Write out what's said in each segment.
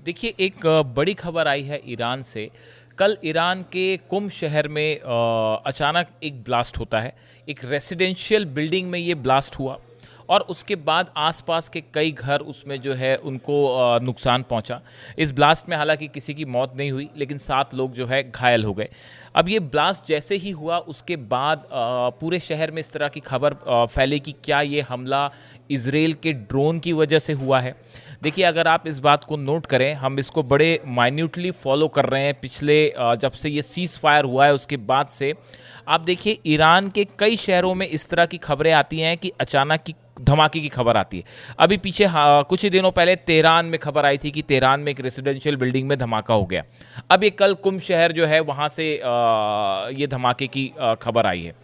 देखिए एक बड़ी खबर आई है ईरान से। कल ईरान के कुम शहर में अचानक एक ब्लास्ट होता है। एक रेसिडेंशियल बिल्डिंग में ये ब्लास्ट हुआ और उसके बाद आसपास के कई घर उसमें जो है उनको नुकसान पहुंचा। इस ब्लास्ट में हालांकि किसी की मौत नहीं हुई, लेकिन 7 लोग जो है घायल हो गए। अब ये ब्लास्ट जैसे ही हुआ उसके बाद पूरे शहर में इस तरह की खबर फैले कि क्या ये हमला इजराइल के ड्रोन की वजह से हुआ है। देखिए, अगर आप इस बात को नोट करें, हम इसको बड़े माइन्यूटली फॉलो कर रहे हैं पिछले जब से ये सीज फायर हुआ है उसके बाद से। आप देखिए, ईरान के कई शहरों में इस तरह की खबरें आती हैं कि अचानक की धमाके की खबर आती है। अभी पीछे कुछ ही दिनों पहले तेहरान में खबर आई थी कि तेहरान में एक रेसिडेंशियल बिल्डिंग में धमाका हो गया। अब ये कल कुम शहर जो है वहाँ से ये धमाके की खबर आई है।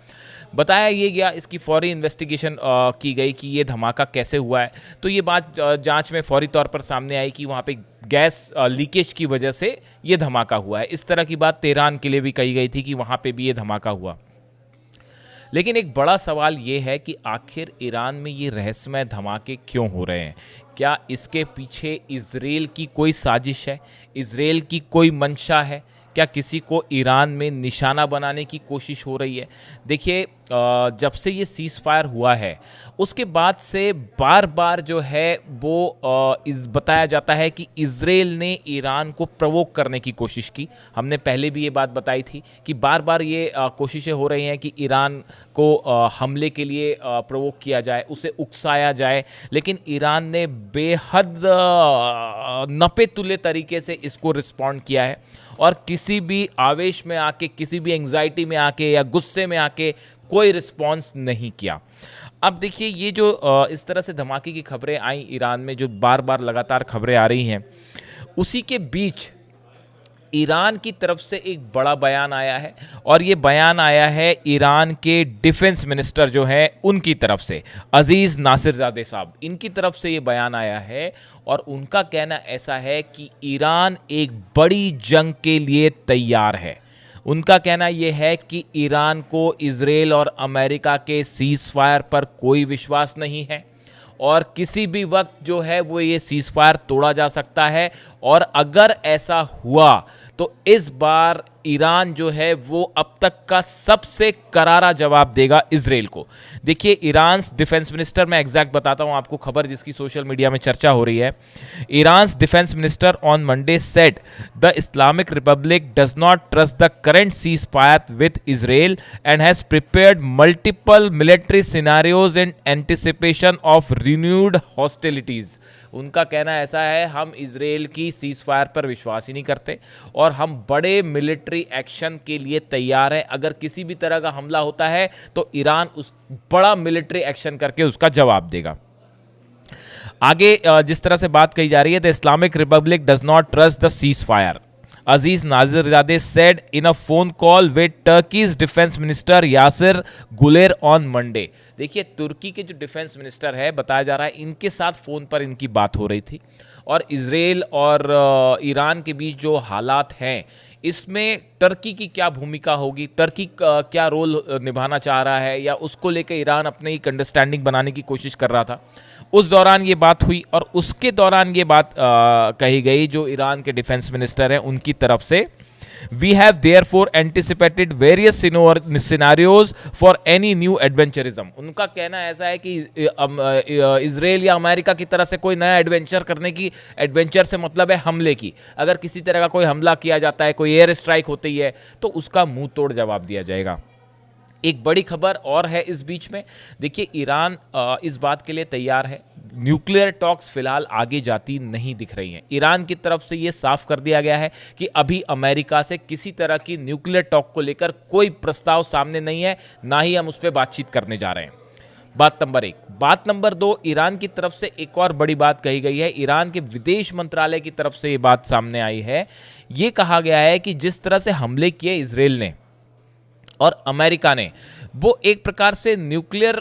बताया ये गया, इसकी फौरी इन्वेस्टिगेशन की गई कि ये धमाका कैसे हुआ है। तो ये बात जांच में फौरी तौर पर सामने आई कि वहाँ पे गैस लीकेज की वजह से ये धमाका हुआ है। इस तरह की बात तेहरान के लिए भी कही गई थी कि वहाँ पे भी ये धमाका हुआ। लेकिन एक बड़ा सवाल ये है कि आखिर ईरान में ये रहस्यमय धमाके क्यों हो रहे हैं? क्या इसके पीछे इजराइल की कोई साजिश है? इजराइल की कोई मंशा है? क्या किसी को ईरान में निशाना बनाने की कोशिश हो रही है? देखिए, जब से ये सीज फायर हुआ है उसके बाद से बार बार जो है वो बताया जाता है कि इजराइल ने ईरान को प्रवोक करने की कोशिश की। हमने पहले भी ये बात बताई थी कि बार बार ये कोशिशें हो रही हैं कि ईरान को हमले के लिए प्रवोक किया जाए, उसे उकसाया जाए। लेकिन ईरान ने बेहद नपे तुले तरीके से इसको रिस्पॉन्ड किया है और किसी भी आवेश में आके, किसी भी एंग्जाइटी में आके या गुस्से में आके कोई रिस्पॉन्स नहीं किया। अब देखिए, ये जो इस तरह से धमाके की खबरें आई ईरान में, जो बार बार लगातार खबरें आ रही हैं, उसी के बीच ईरान की तरफ से एक बड़ा बयान आया है। और ये बयान आया है ईरान के डिफेंस मिनिस्टर जो है उनकी तरफ से, अजीज नासिरजादे साहब, इनकी तरफ से ये बयान आया है। और उनका कहना ऐसा है कि ईरान एक बड़ी जंग के लिए तैयार है। उनका कहना यह है कि ईरान को इजराइल और अमेरिका के सीज फायर पर कोई विश्वास नहीं है और किसी भी वक्त जो है वो ये सीज फायर तोड़ा जा सकता है। और अगर ऐसा हुआ तो इस बार ईरान जो है वो अब तक का सबसे करारा जवाब देगा इजराइल को। देखिए, ईरान डिफेंस मिनिस्टर, मैं एग्जैक्ट बताता हूं आपको खबर जिसकी सोशल मीडिया में चर्चा हो रही है। Iran defence minister on Monday said the Islamic republic does not trust the current cease fire with Israel and has prepared multiple military scenarios in anticipation of renewed hostilities. उनका कहना ऐसा है, हम इजराइल की सीज फायर पर विश्वास ही नहीं करते और हम बड़े मिलिट्री एक्शन के लिए तैयार हैं। अगर किसी भी तरह का हमला होता है तो ईरान उस बड़ा मिलिट्री एक्शन करके उसका जवाब देगा। आगे जिस तरह से बात कही जा रही है, the Islamic republic does not trust the ceasefire, Aziz Nasirzadeh said in a phone call with Turkey's defence minister Yasir Guler on Monday. देखिए, तुर्की के जो डिफेंस मिनिस्टर है, बताया जा रहा है इनके साथ फ़ोन पर इनकी बात हो रही थी। और इजराइल और ईरान के बीच जो हालात हैं, इसमें टर्की की क्या भूमिका होगी, टर्की क्या रोल निभाना चाह रहा है, या उसको लेकर ईरान अपने एक अंडरस्टैंडिंग बनाने की कोशिश कर रहा था। उस दौरान ये बात हुई और उसके दौरान ये बात कही गई जो ईरान के डिफेंस मिनिस्टर हैं उनकी तरफ से, We have therefore anticipated various scenarios for any new adventurism। उनका कहना ऐसा है कि इजराइल या अमेरिका की तरह से कोई नया एडवेंचर करने की, एडवेंचर से मतलब है हमले की, अगर किसी तरह का कोई हमला किया जाता है, कोई एयर स्ट्राइक होती है, तो उसका मुंह तोड़ जवाब दिया जाएगा। एक बड़ी खबर और है इस बीच में। देखिए, ईरान इस बात के लिए तैयार है। न्यूक्लियर टॉक्स फिलहाल आगे जाती नहीं दिख रही हैं। ईरान की तरफ से यह साफ कर दिया गया है कि अभी अमेरिका से किसी तरह की न्यूक्लियर टॉक को लेकर कोई प्रस्ताव सामने नहीं है, ना ही हम उस पर बातचीत करने जा रहे हैं। बात नंबर 1। बात नंबर 2, ईरान की तरफ से एक और बड़ी बात कही गई है। ईरान के विदेश मंत्रालय की तरफ से ये बात सामने आई है। ये कहा गया है कि जिस तरह से हमले किए इजराइल ने, और अमेरिका ने वो एक प्रकार से न्यूक्लियर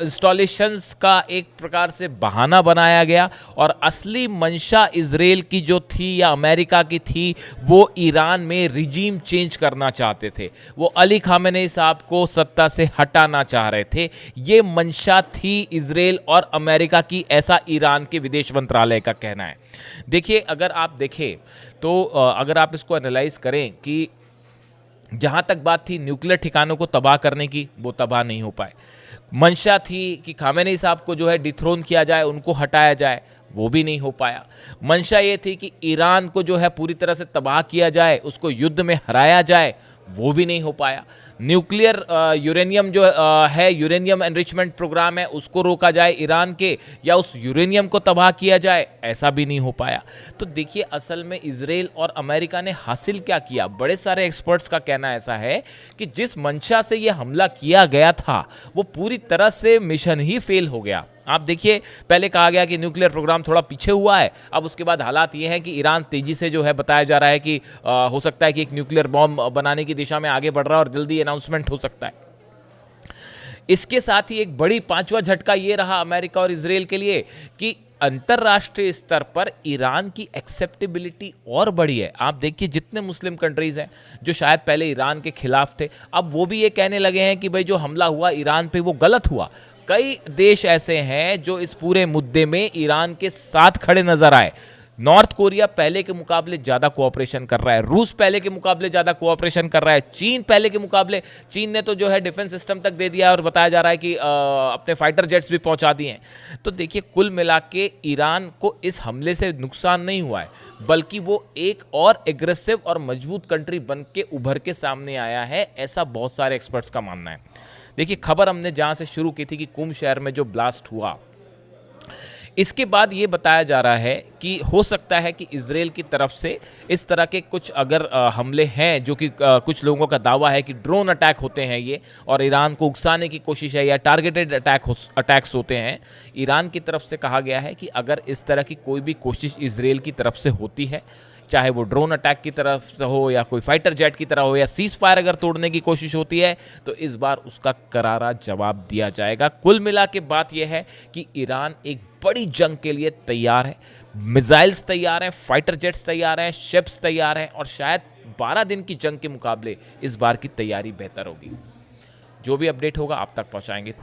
इंस्टॉलेशंस का एक प्रकार से बहाना बनाया गया, और असली मंशा इजराइल की जो थी या अमेरिका की थी, वो ईरान में रिजीम चेंज करना चाहते थे। वो अली खामेनेई साहब को सत्ता से हटाना चाह रहे थे। ये मंशा थी इजराइल और अमेरिका की, ऐसा ईरान के विदेश मंत्रालय का कहना है। देखिए, अगर आप देखें तो अगर आप इसको एनालाइज करें कि जहाँ तक बात थी न्यूक्लियर ठिकानों को तबाह करने की, वो तबाह नहीं हो पाए। मंशा थी कि खामेनेई साहब को जो है डिथ्रोन किया जाए, उनको हटाया जाए, वो भी नहीं हो पाया। मंशा ये थी कि ईरान को जो है पूरी तरह से तबाह किया जाए, उसको युद्ध में हराया जाए, वो भी नहीं हो पाया। न्यूक्लियर यूरेनियम जो है, यूरेनियम एनरिचमेंट प्रोग्राम है, उसको रोका जाए ईरान के, या उस यूरेनियम को तबाह किया जाए, ऐसा भी नहीं हो पाया। तो देखिए, असल में इजराइल और अमेरिका ने हासिल क्या किया? बड़े सारे एक्सपर्ट्स का कहना ऐसा है कि जिस मंशा से ये हमला किया गया था, वो पूरी तरह से मिशन ही फेल हो गया। आप देखिए, पहले कहा गया कि न्यूक्लियर प्रोग्राम थोड़ा पीछे हुआ है, अब उसके बाद हालात ये हैं कि ईरान तेजी से जो है बताया जा रहा है कि हो सकता है कि एक न्यूक्लियर बॉम्ब बनाने की दिशा में आगे बढ़ रहा है और जल्दी अनाउंसमेंट हो सकता है। इसके साथ ही एक बड़ी पांचवा झटका ये रहा अमेरिका और इजराइल के लिए कि अंतरराष्ट्रीय स्तर पर ईरान की एक्सेप्टेबिलिटी और बढ़ी है। आप देखिए, जितने मुस्लिम कंट्रीज हैं जो शायद पहले ईरान के खिलाफ थे, अब वो भी ये कहने लगे हैं कि भाई जो हमला हुआ ईरान पे वो गलत हुआ। कई देश ऐसे हैं जो इस पूरे मुद्दे में ईरान के साथ खड़े नजर आए। नॉर्थ कोरिया पहले के मुकाबले ज़्यादा कोऑपरेशन कर रहा है, रूस पहले के मुकाबले ज़्यादा कोऑपरेशन कर रहा है, चीन पहले के मुकाबले, चीन ने तो जो है डिफेंस सिस्टम तक दे दिया और बताया जा रहा है कि अपने फाइटर जेट्स भी पहुंचा दिए हैं। तो देखिए, कुल मिला के ईरान को इस हमले से नुकसान नहीं हुआ है, बल्कि वो एक और एग्रेसिव और मजबूत कंट्री बन के उभर के सामने आया है, ऐसा बहुत सारे एक्सपर्ट्स का मानना है। देखिए, खबर हमने जहाँ से शुरू की थी कि कुम शहर में जो ब्लास्ट हुआ, इसके बाद ये बताया जा रहा है कि हो सकता है कि इजराइल की तरफ से इस तरह के कुछ अगर हमले हैं, जो कि कुछ लोगों का दावा है कि ड्रोन अटैक होते हैं ये, और ईरान को उकसाने की कोशिश है या टारगेटेड अटैक्स होते हैं। ईरान की तरफ से कहा गया है कि अगर इस तरह की कोई भी कोशिश इजराइल की तरफ से होती है, चाहे वो ड्रोन अटैक की तरफ से हो या कोई फाइटर जेट की तरह हो या सीज फायर अगर तोड़ने की कोशिश होती है, तो इस बार उसका करारा जवाब दिया जाएगा। कुल मिला के बात यह है कि ईरान एक बड़ी जंग के लिए तैयार है। मिसाइल्स तैयार हैं, फाइटर जेट्स तैयार हैं, शिप्स तैयार हैं, और शायद 12 दिन की जंग के मुकाबले इस बार की तैयारी बेहतर होगी। जो भी अपडेट होगा आप तक पहुंचाएंगे।